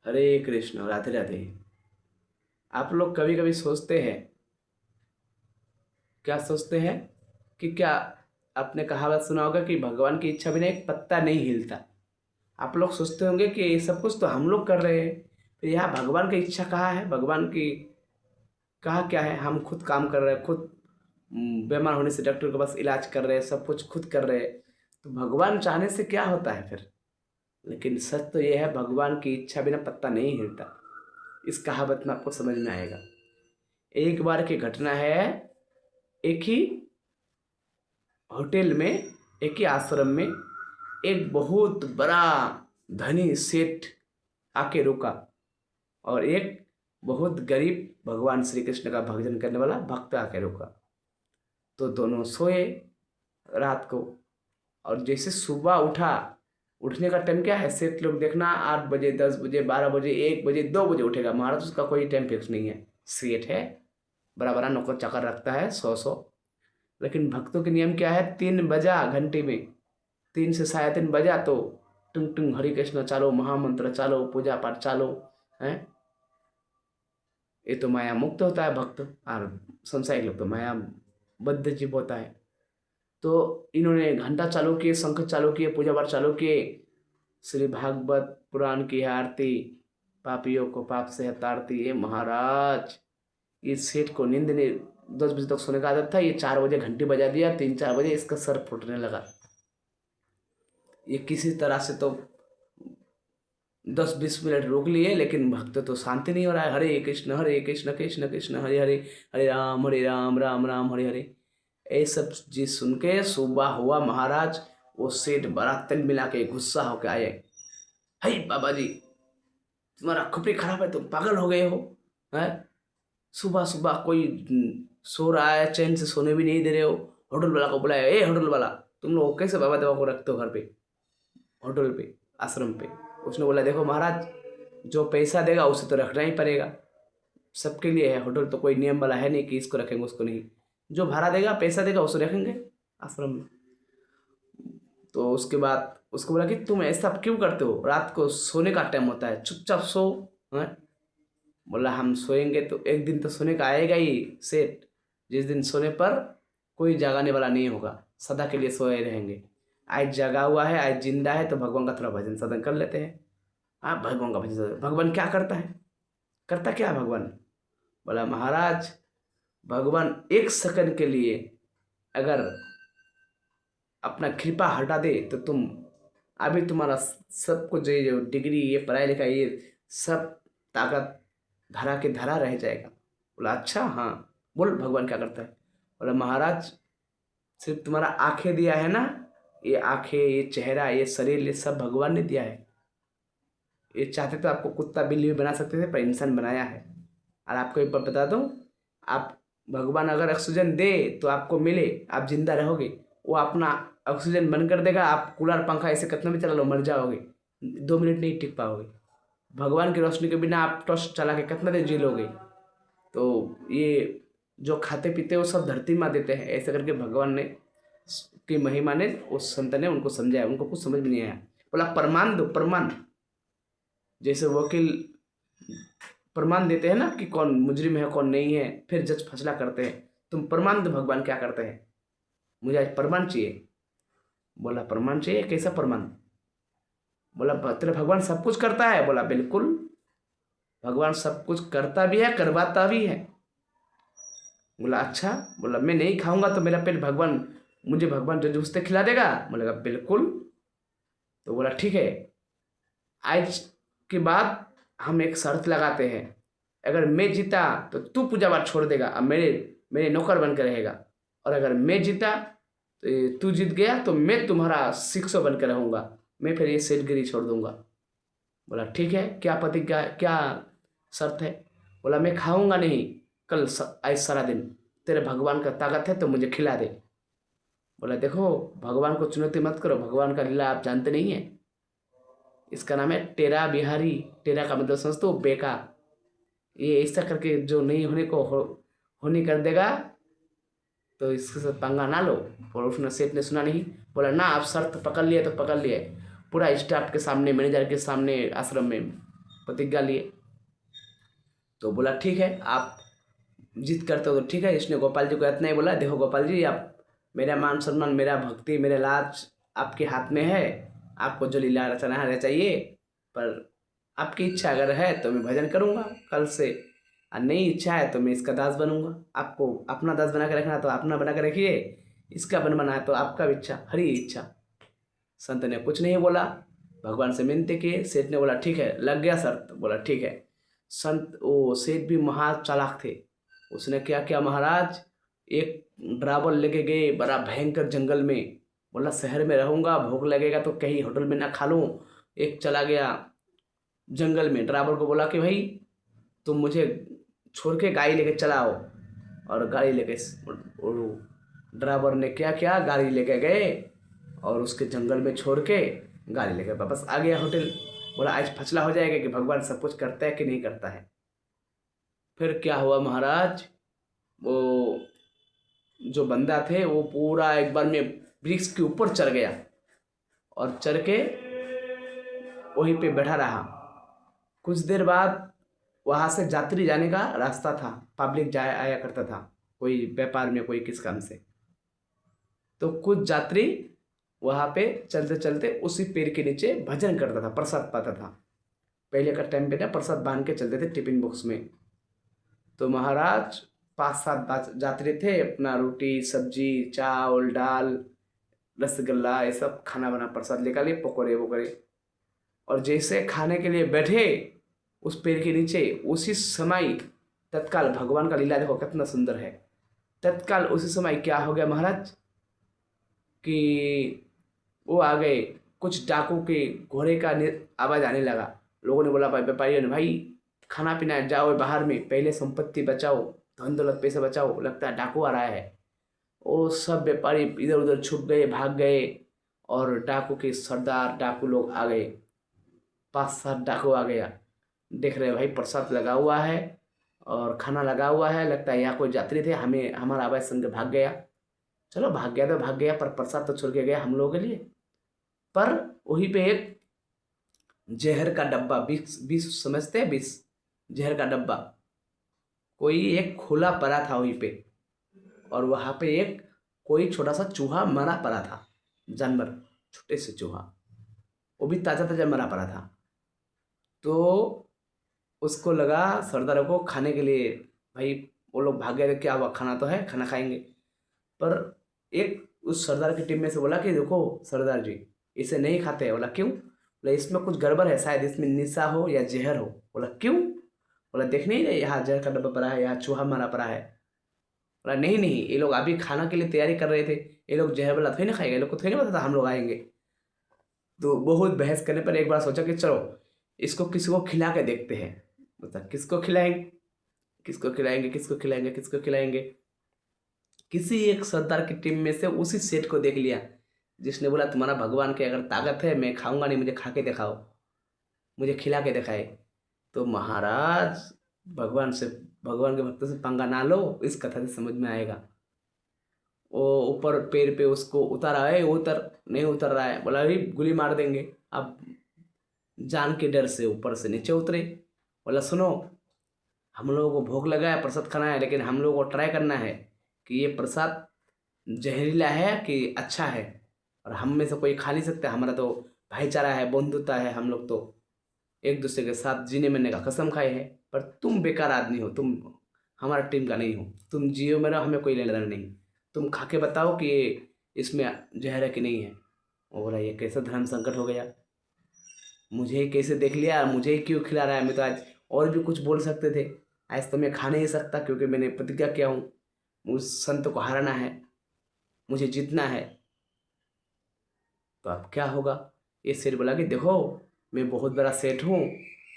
हरे कृष्ण, राधे राधे। आप लोग कभी कभी सोचते हैं, क्या सोचते हैं कि क्या आपने कहावत सुना होगा कि भगवान की इच्छा बिना एक पत्ता नहीं हिलता। आप लोग सोचते होंगे कि ये सब कुछ तो हम लोग कर रहे हैं, तो यहाँ भगवान की इच्छा कहाँ है, भगवान की कहाँ क्या है। हम खुद काम कर रहे हैं, खुद बीमार होने से डॉक्टर के पास इलाज कर रहे हैं, सब कुछ खुद कर रहे हैं। तो भगवान चाहने से क्या होता है फिर। लेकिन सच तो ये है, भगवान की इच्छा बिना पत्ता नहीं हिलता। इस कहावत में आपको समझ में आएगा। एक बार की घटना है। एक ही होटल में, एक ही आश्रम में एक बहुत बड़ा धनी सेठ आके रुका, और एक बहुत गरीब भगवान श्री कृष्ण का भजन करने वाला भक्त आके रुका। तो दोनों सोए रात को। और जैसे सुबह उठा, उठने का टाइम क्या है, सेठ लोग देखना 8 बजे, 10 बजे, 12 बजे, 1 बजे, 2 बजे उठेगा। महाराज उसका कोई टाइम फिक्स नहीं है। सेठ है, बड़ा बड़ा नौकर चाकर रखता है, 100 100। लेकिन भक्तों के नियम क्या है, 3 बजा घंटे में, 3 से 3:30 बजा तो टुंग टुंग हरे कृष्ण चालो, महामंत्र चालो, पूजा पाठ चालो। है, ये तो माया मुक्त होता है भक्त। और संसारिक लोग तो माया बद्ध जीव होता है। तो इन्होंने घंटा चालू किए, शंख चालू किए, पूजा पाठ चालू किए। श्री भागवत पुराण की है आरती, पापियों को पाप से है तारती। ये महाराज, ये सेठ को नींद ने 10 बजे तक सोने का आदत था। ये 4 बजे घंटी बजा दिया, 3 4 बजे इसका सर फूटने लगा। ये किसी तरह से तो 10 20 मिनट रोक लिए, लेकिन भक्त तो शांति नहीं हो रहा है। हरे कृष्ण कृष्ण कृष्ण हरे हरे, हरे राम राम राम हरे हरे। ये सब चीज सुन के सुबह हुआ महाराज। वो सेठ बड़ा तिल मिला के गुस्सा होके आए। हे बाबा जी, तुम्हारा खोपड़ी खराब है, तुम पागल हो गए हो। है, सुबह सुबह कोई सो रहा है, चैन से सोने भी नहीं दे रहे हो। होटल वाला को बुलाया, ए होटल वाला, तुम लोग कैसे बाबा देवा को रखते हो घर पे, होटल पे, आश्रम पे। उसने बोला, देखो महाराज, जो पैसा देगा उसे तो रखना ही पड़ेगा। सबके लिए है होटल, तो कोई नियम वाला है नहीं कि इसको रखेंगे उसको नहीं। जो भाड़ा देगा, पैसा देगा, उसे रखेंगे आश्रम में। तो उसके बाद उसको बोला कि तुम ऐसा क्यों करते हो, रात को सोने का टाइम होता है, चुपचाप सो। हैं? बोला, हम सोएंगे तो एक दिन तो सोने का आएगा ही सेठ, जिस दिन सोने पर कोई जगाने वाला नहीं होगा, सदा के लिए सोए रहेंगे। आज जगा हुआ है, आज जिंदा है, तो भगवान का थोड़ा भजन सदन कर लेते हैं। हाँ, भगवान का भजन सदन, भगवान क्या करता है, करता क्या है भगवान। बोला, महाराज, भगवान 1 सेकंड के लिए अगर अपना कृपा हटा दे तो तुम, अभी तुम्हारा सब कुछ, ये जो डिग्री, ये पढ़ाई लिखाई, ये सब ताकत धरा के धरा रह जाएगा। बोला, अच्छा हाँ, बोल भगवान क्या करता है। बोला, महाराज, सिर्फ तुम्हारा आंखें दिया है ना, ये आंखें, ये चेहरा, ये शरीर, ये सब भगवान ने दिया है। ये चाहते तो आपको कुत्ता बिल्ली भी बना सकते थे, पर इंसान बनाया है। और आपको एक बात बता दूं, आप, भगवान अगर ऑक्सीजन दे तो आपको मिले, आप जिंदा रहोगे। वो अपना ऑक्सीजन बंद कर देगा, आप कूलर पंखा ऐसे कितना भी चला लो, मर जाओगे। 2 मिनट नहीं टिक पाओगे। भगवान की रोशनी के बिना आप टॉर्च चला के कितना देर जी लोगे। तो ये जो खाते पीते वो सब धरती माँ देते हैं, ऐसे करके भगवान ने की महिमा ने उस संत ने उनको समझाया। उनको कुछ समझ में नहीं आया। बोला, प्रमाण दो, प्रमाण। जैसे वकील प्रमाण देते हैं ना कि कौन मुजरिम है कौन नहीं है, फिर जज फैसला करते हैं। तुम प्रमाण दो, भगवान क्या करते हैं, मुझे आज प्रमाण चाहिए। बोला, प्रमाण चाहिए, कैसा प्रमाण। बोला, तेरा भगवान सब कुछ करता है। बोला, बिल्कुल, भगवान सब कुछ करता भी है, करवाता भी है। बोला, अच्छा। बोला, मैं नहीं खाऊंगा तो मेरा पेट भगवान, मुझे भगवान जो जूसते खिला देगा। बोलेगा, बिल्कुल। तो बोला, ठीक है, आज के बाद हम एक शर्त लगाते हैं, अगर मैं जीता तो तू पूजा पाठ छोड़ देगा, अब मेरे मेरे नौकर बन के रहेगा। और अगर मैं जीता तो तू जीत गया तो मैं तुम्हारा शिक्षक बन के रहूँगा। मैं फिर ये सेठगिरी छोड़ दूंगा। बोला, ठीक है, क्या प्रतिज्ञा, क्या शर्त है। बोला, मैं खाऊंगा नहीं कल आज सारा दिन, तेरे भगवान का ताकत है तो मुझे खिला दे। बोला, देखो, भगवान को चुनौती मत करो, भगवान का लीला आप जानते नहीं है। इसका नाम है टेरा बिहारी। टेरा का मतलब समझते हो, बेका। ये ऐसा करके जो नहीं होने को होने कर देगा, तो इसके साथ पंगा ना लो। और उसने सेठ ने सुना नहीं। बोला, ना, आप शर्त पकड़ लिए तो पकड़ लिए। पूरा स्टाफ के सामने, मैनेजर के सामने, आश्रम में प्रतिज्ञा लिए। तो बोला ठीक है, आप जिद करते हो तो ठीक है। इसने गोपाल जी को इतना ही बोला, देखो गोपाल जी, आप मेरा मान सम्मान, मेरा भक्ति, मेरा लाज आपके हाथ में है। आपको जो लीला रचना है चाहिए, पर आपकी इच्छा अगर है तो मैं भजन करूँगा कल से, और नहीं इच्छा है तो मैं इसका दास बनूंगा। आपको अपना दास बना के रखना तो अपना बना के रखिए, इसका बनवाना है तो आपका इच्छा, हरी इच्छा। संत ने कुछ नहीं बोला, भगवान से मिनती की। सेठ ने बोला ठीक है, लग गया शर्त। बोला ठीक है। संत वो सेठ भी महा चालाक थे। उसने क्या किया महाराज, एक ड्राइवर लेके गए बड़ा भयंकर जंगल में। बोला शहर में रहूंगा, भूख लगेगा तो कहीं होटल में ना खा लूँ। एक चला गया जंगल में, ड्राइवर को बोला कि भाई तुम मुझे छोड़ के गाड़ी लेके चलाओ। और गाड़ी लेके ड्राइवर ने क्या किया, गाड़ी लेके गए और उसके जंगल में छोड़ के गाड़ी लेके वापस आ गया होटल। बोला आज फैसला हो जाएगा कि भगवान सब कुछ करता है कि नहीं करता है। फिर क्या हुआ महाराज, वो जो बंदा थे वो पूरा एक बार में वृक्ष के ऊपर चढ़ गया और चढ़ के वहीं पे बैठा रहा। कुछ देर बाद वहाँ से यात्री जाने का रास्ता था, पब्लिक जाया आया करता था, कोई व्यापार में कोई किस काम से। तो कुछ यात्री वहाँ पे चलते चलते उसी पेड़ के नीचे भजन करता था, प्रसाद पाता था। पहले का टाइम पे ना प्रसाद बांध के चलते थे टिफिन बॉक्स में। तो महाराज 5-7 यात्री थे, अपना रोटी सब्जी चावल दाल रसगुल्ला ये सब खाना बना प्रसाद लेकर लिए, पकौड़े वकौड़े। और जैसे खाने के लिए बैठे उस पेड़ के नीचे, उसी समय तत्काल भगवान का लीला देखो कितना सुंदर है। तत्काल उसी समय क्या हो गया महाराज कि वो आ गए, कुछ डाकू के घोड़े का आवाज़ आने लगा। लोगों ने बोला भाई व्यापारियों ने, भाई खाना पीना जाओ बाहर में, पहले संपत्ति बचाओ, धन दौलत पैसे बचाओ, लगता है डाकू आ रहा है। वो सब व्यापारी इधर उधर छुप गए, भाग गए। और डाकू के सरदार डाकू लोग आ गए, 5-7 डाकू आ गया। देख रहे भाई प्रसाद लगा हुआ है और खाना लगा हुआ है, लगता है यहाँ कोई यात्री थे, हमें हमारा आवाज़ सुन के भाग गया। चलो भाग गया तो भाग गया, पर प्रसाद तो छोड़ के गया हम लोगों के लिए। पर वहीं पे एक जहर का डब्बा, विष विष समझते हैं, विष जहर का डब्बा कोई एक खुला पड़ा था वहीं पे। और वहाँ पे एक कोई छोटा सा चूहा मरा पड़ा था, जानवर, छोटे से चूहा, वो भी ताज़ा ताज़ा मरा पड़ा था। तो उसको लगा सरदारों को खाने के लिए, भाई वो लोग भाग गए थे, क्या हुआ, खाना तो है, खाना खाएंगे। पर एक उस सरदार की टीम में से बोला कि देखो सरदार जी, इसे नहीं खाते। बोला क्यों? बोला इसमें कुछ गड़बड़ है, शायद इसमें निशा हो या जहर हो। बोला क्यों? बोला देख नहीं रहे यहाँ जहर का डब्बा पड़ा है, यहाँ चूहा मारा पड़ा है। बोला नहीं नहीं, ये लोग अभी खाना के लिए तैयारी कर रहे थे, ये लोग जहर वाला थोड़ी ना खाएगा, ये लोग को थोड़ी ना पता था हम लोग आएंगे। तो बहुत बहस करने पर एक बार सोचा कि चलो इसको किसी को खिला के देखते हैं। मतलब किसको खिलाएंगे, किसको खिलाएंगे, किसको खिलाएंगे, किसको खिलाएंगे। किसी एक सरदार की टीम में से उसी सेठ को देख लिया, जिसने बोला तुम्हारा भगवान की अगर ताकत है मैं खाऊंगा नहीं, मुझे खा के दिखाओ, मुझे खिला के दिखाए। तो महाराज भगवान से, भगवान के भक्तों से पंगा ना लो, इस कथा से समझ में आएगा। वो ऊपर पेड़ पे उसको उतारा है, उतर नहीं उतर रहा है। बोला अरे गोली मार देंगे। अब जान के डर से ऊपर से नीचे उतरे। बोला सुनो, हम लोगों को भूख लगा है, प्रसाद खाना है, लेकिन हम लोगों को ट्राई करना है कि ये प्रसाद जहरीला है कि अच्छा है। और हम में से कोई खा नहीं सकता, हमारा तो भाईचारा है, बंधुता है, हम लोग तो एक दूसरे के साथ जीने मरने का कसम खाए हैं। पर तुम बेकार आदमी हो, तुम हमारा टीम का नहीं हो, तुम जियो में रहो, हमें कोई लेना देना नहीं। तुम खा के बताओ कि ये इसमें जहर है कि नहीं है। वो बोला ये कैसा धर्म संकट हो गया, मुझे ही कैसे देख लिया, मुझे ही क्यों खिला रहा है। मैं तो आज और भी कुछ बोल सकते थे, आज तो मैं खा नहीं सकता क्योंकि मैंने प्रतिज्ञा किया हूँ, उस संत को हराना है, मुझे जीतना है। तो अब क्या होगा। ये सेठ बोला कि देखो मैं बहुत बड़ा सेठ हूँ,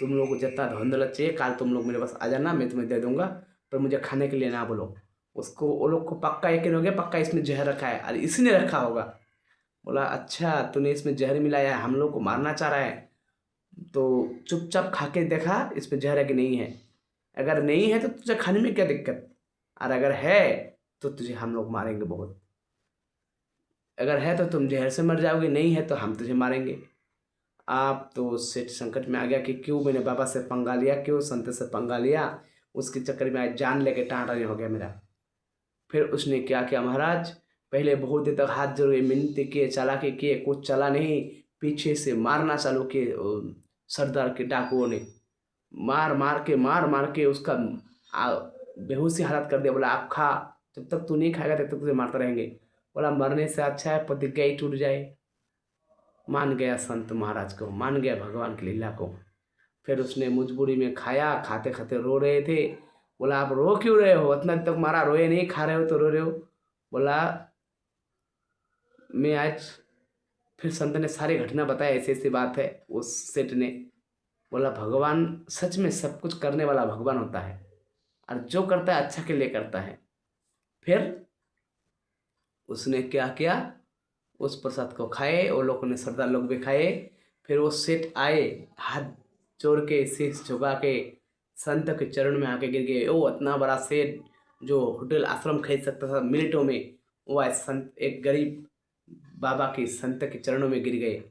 तुम लोग को जितना धन दौलत चाहिए काल तुम लोग मेरे पास आ जाना, मैं तुम्हें दे दूंगा, पर मुझे खाने के लिए ना बोलो। उसको वो लोग को पक्का यकीन हो गया, पक्का इसमें जहर रखा है और इसी ने रखा होगा। बोला अच्छा तूने इसमें जहर मिलाया है, हम लोग को मारना चाह रहा है, तो चुपचाप खा के देखा इसमें जहर है कि नहीं है। अगर नहीं है तो तुझे खाने में क्या दिक्कत, और अगर है तो तुझे हम लोग मारेंगे बहुत। अगर है तो तुम जहर से मर जाओगे, नहीं है तो हम तुझे मारेंगे। आप तो सेठ संकट में आ गया कि क्यों मैंने बाबा से पंगा लिया, क्यों संत से पंगा लिया, उसके चक्कर में आज जान लेके टाँटा हो गया मेरा। फिर उसने क्या किया महाराज, पहले बहुत देर तक हाथ जोड़े मिन्नतें किए, चालाकी किए, कुछ चला नहीं, पीछे से मारना चालू किए सरदार के डाकुओं ने। मार मार के उसका बेहोशी हालत कर दिया। बोला आप खा, जब तक तू नहीं खाएगा तब तक तुझे मारते रहेंगे। बोला मरने से अच्छा है प्रतिज्ञा ही टूट जाए। मान गया संत महाराज को, मान गया भगवान की लीला को। फिर उसने मजबूरी में खाया, खाते खाते रो रहे थे। बोला आप रो क्यों रहे हो, इतना तक मारा, रोए नहीं, खा रहे हो तो रो रहे हो। बोला मैं आज, फिर संत ने सारी घटना बताया, ऐसी ऐसी बात है। उस सेठ ने बोला भगवान सच में सब कुछ करने वाला भगवान होता है, और जो करता है अच्छा के लिए करता है। फिर उसने क्या किया, उस प्रसाद को खाए, और लोगों ने, सरदार लोग भी खाए। फिर वो सेठ आए, हाथ जोड़ के शीश झुका के संत के चरण में आके गिर गए। ओ इतना बड़ा सेठ जो होटल आश्रम खरीद सकता था मिनटों में, वो आज संत, एक गरीब बाबा की संत के चरणों में गिर गए।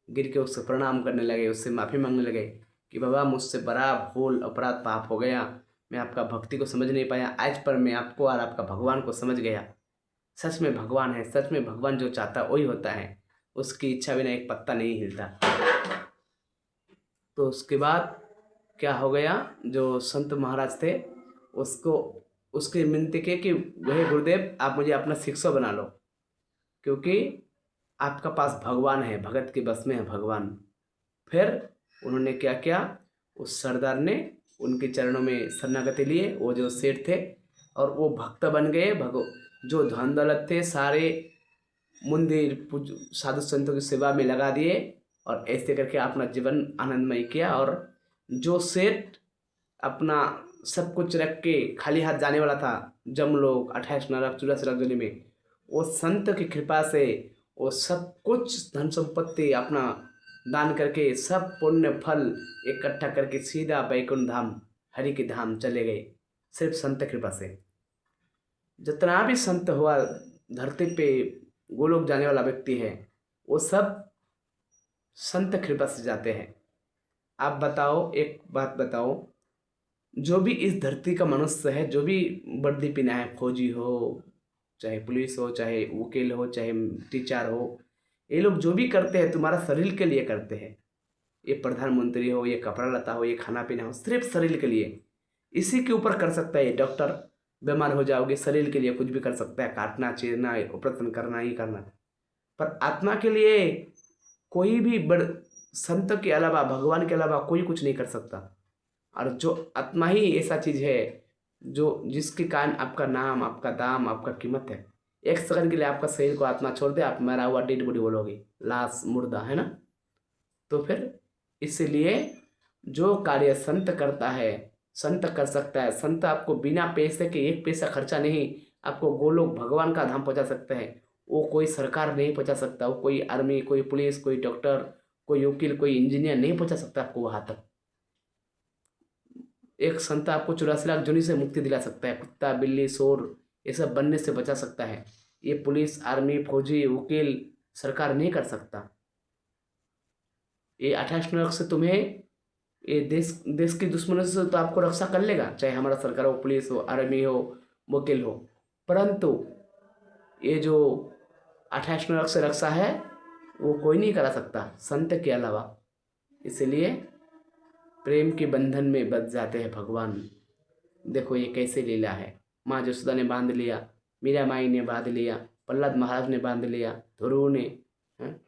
गिर के उससे प्रणाम करने लगे, उससे माफ़ी मांगने लगे कि बाबा मुझसे बड़ा भूल अपराध पाप हो गया, मैं आपका भक्ति को समझ नहीं पाया, आज पर मैं आपको और आपका भगवान को समझ गया। सच में भगवान है, सच में भगवान जो चाहता है वही होता है, उसकी इच्छा बिना एक पत्ता नहीं हिलता। तो उसके बाद क्या हो गया, जो संत महाराज थे उसको, उसकी विनती की कि वही गुरुदेव आप मुझे अपना शिष्य बना लो, क्योंकि आपका पास भगवान है, भगत के बस में है भगवान। फिर उन्होंने क्या किया, उस सरदार ने उनके चरणों में शरणागति लिए, वो जो सेठ थे, और वो भक्त बन गए। जो धन दौलत थे सारे मंदिर साधु संतों की सेवा में लगा दिए, और ऐसे करके अपना जीवन आनंदमय किया। और जो सेठ अपना सब कुछ रख के खाली हाथ जाने वाला था, जमलोक 28 नरक 84 जोनी में, वो संत की कृपा से वो सब कुछ धन संपत्ति अपना दान करके सब पुण्य फल इकट्ठा करके सीधा बैकुंठ धाम, हरि के धाम चले गए, सिर्फ संत कृपा से। जितना भी संत हुआ धरती पे गोलोक जाने वाला व्यक्ति है, वो सब संत कृपा से जाते हैं। आप बताओ, एक बात बताओ, जो भी इस धरती का मनुष्य है, जो भी वर्दी पहना है, फौजी हो चाहे पुलिस हो चाहे वकील हो चाहे टीचर हो, ये लोग जो भी करते हैं तुम्हारा शरीर के लिए करते हैं। ये प्रधानमंत्री हो, ये कपड़ा लता हो, ये खाना पीना हो, सिर्फ शरीर के लिए। इसी के ऊपर कर सकता है ये डॉक्टर, बीमार हो जाओगे शरीर के लिए कुछ भी कर सकता है, काटना चीरना ऑपरेशन करना ही करना। पर आत्मा के लिए कोई भी बड़ संत के अलावा, भगवान के अलावा कोई कुछ नहीं कर सकता। और जो आत्मा ही ऐसा चीज है जो जिसके कारण आपका नाम, आपका दाम, आपका कीमत है। एक सेकंड के लिए आपका शरीर को आत्मा छोड़ दे, आप मरा हुआ डेड बॉडी बोलोगे, लाश मुर्दा, है ना। तो फिर इसलिए जो कार्य संत करता है, संत कर सकता है। संत आपको बिना पैसे के, एक पैसा खर्चा नहीं, आपको गोलोक भगवान का धाम पहुंचा सकता है। वो कोई सरकार नहीं पहुंचा सकता, वो कोई आर्मी, कोई पुलिस, कोई डॉक्टर, कोई वकील, कोई इंजीनियर नहीं पहुंचा सकता आपको वहां तक। एक संत आपको 84 लाख जोनी से मुक्ति दिला सकता है, कुत्ता बिल्ली शोर ये सब बनने से बचा सकता है। ये पुलिस आर्मी फौजी वकील सरकार नहीं कर सकता। ये 28 नरक से तुम्हें, ये देश देश के दुश्मनों से तो आपको रक्षा कर लेगा, चाहे हमारा सरकार हो, पुलिस हो, आर्मी हो, वकील हो। परंतु ये जो 28 नरक से रक्षा है वो कोई नहीं करा सकता संत के अलावा। इसलिए प्रेम के बंधन में बंध जाते हैं भगवान। देखो ये कैसे लीला है, माँ जसोदा ने बांध लिया, मीरा माई ने बांध लिया, प्रहलाद महाराज ने बांध लिया, ध्रुव ने, हैं?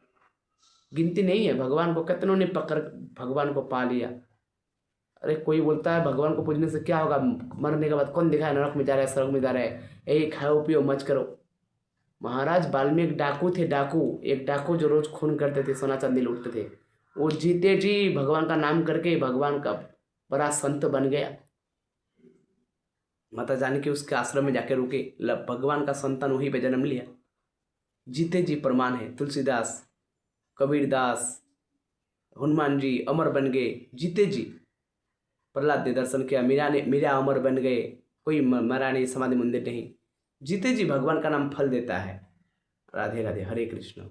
गिनती नहीं है, भगवान को कितनों ने पकड़ भगवान को पा लिया। अरे कोई बोलता है भगवान को पूजने से क्या होगा, मरने के बाद कौन दिखाए नरक में जा रहा है, स्वर्ग में जा रहा है, यही खाओ पियो मच करो। महाराज वाल्मीकि डाकू थे, डाकू, एक डाकू जो रोज खून करते थे, सोना चांदी लूटते थे, वो जीते जी भगवान का नाम करके भगवान का बड़ा संत बन गया। माता जानकी उसके आश्रम में जाके रुके, भगवान का संतान वहीं पे जन्म लिया। जीते जी प्रमाण है, तुलसीदास, कबीरदास, हनुमान जी अमर बन गए, जीते जी। प्रहलाद ने दर्शन किया, मीरा अमर बन गए, कोई मरा नहीं, समाधि मंदिर नहीं, जीते जी भगवान का नाम फल देता है। राधे राधे, हरे कृष्ण।